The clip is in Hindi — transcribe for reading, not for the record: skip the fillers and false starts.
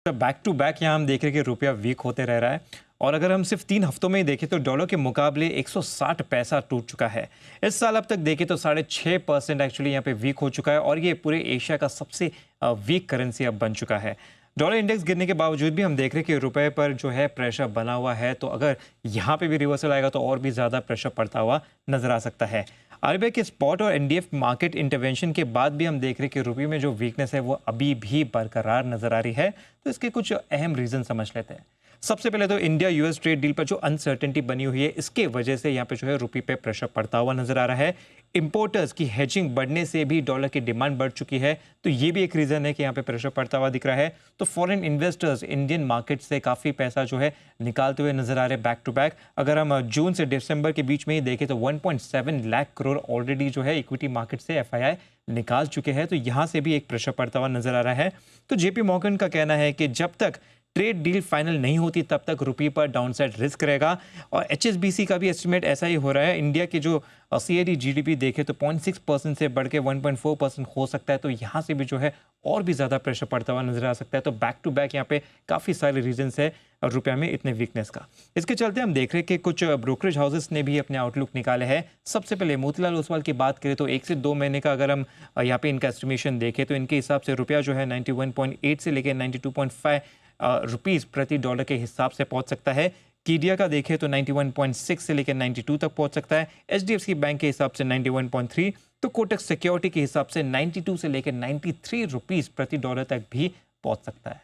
बैक टू बैक यहाँ हम देख रहे हैं कि रुपया वीक होते रह रहा है। और अगर हम सिर्फ 3 हफ्तों में ही देखें तो डॉलर के मुकाबले 160 पैसा टूट चुका है। इस साल अब तक देखें तो 6.5% एक्चुअली यहाँ पे वीक हो चुका है और ये पूरे एशिया का सबसे वीक करेंसी अब बन चुका है। डॉलर इंडेक्स गिरने के बावजूद भी हम देख रहे हैं कि रुपए पर जो है प्रेशर बना हुआ है, तो अगर यहाँ पे भी रिवर्सल आएगा तो और भी ज़्यादा प्रेशर पड़ता हुआ नजर आ सकता है। आरबीआई के स्पॉट और एनडीएफ मार्केट इंटरवेंशन के बाद भी हम देख रहे हैं कि रुपये में जो वीकनेस है वो अभी भी बरकरार नजर आ रही है। तो इसके कुछ अहम रीजन समझ लेते हैं। सबसे पहले तो इंडिया यूएस ट्रेड डील पर जो अनसर्टेनिटी बनी हुई है, इसके वजह से यहाँ पे जो है रुपये पे प्रेशर पड़ता हुआ नजर आ रहा है। इंपोर्टर्स की हेजिंग बढ़ने से भी डॉलर की डिमांड बढ़ चुकी है, तो ये भी एक रीजन है कि यहाँ पे प्रेशर पड़ता हुआ दिख रहा है। तो फॉरेन इन्वेस्टर्स इंडियन मार्केट से काफी पैसा जो है निकालते हुए नजर आ रहे हैं बैक टू बैक। अगर हम जून से दिसंबर के बीच में ही देखें तो 1.7 लाख करोड़ ऑलरेडी जो है इक्विटी मार्केट से एफआईआई निकाल चुके हैं, तो यहाँ से भी एक प्रेशर पड़ता हुआ नजर आ रहा है। तो जेपी मॉर्गन का कहना है कि जब तक ट्रेड डील फाइनल नहीं होती तब तक रुपये पर डाउनसाइड रिस्क रहेगा। और एचएसबीसी का भी एस्टिमेट ऐसा ही हो रहा है। इंडिया की जो सीएडी जीडीपी देखे तो 0.6% से बढ़ के 1.4% हो सकता है, तो यहाँ से भी जो है और भी ज़्यादा प्रेशर पड़ता हुआ नजर आ सकता है। तो बैक टू बैक यहाँ पे काफ़ी सारे रीजंस है रुपया में इतने वीकनेस का। इसके चलते हम देख रहे हैं कि कुछ ब्रोकरेज हाउसेस ने भी अपने आउटलुक निकाले हैं। सबसे पहले मोतीलाल ओसवाल की बात करें तो 1 से 2 महीने का अगर हम यहाँ पे इनका एस्टिमेशन देखें तो इनके हिसाब से रुपया जो है 91.8 से लेकर 92.5 रुपीस प्रति डॉलर के हिसाब से पहुंच सकता है। कीडिया का देखें तो 91.6 से लेकर 92 तक पहुंच सकता है। एचडीएफसी बैंक के हिसाब से 91.3, तो कोटक सिक्योरिटी के हिसाब से 92 से लेकर 93 रुपीस प्रति डॉलर तक भी पहुंच सकता है।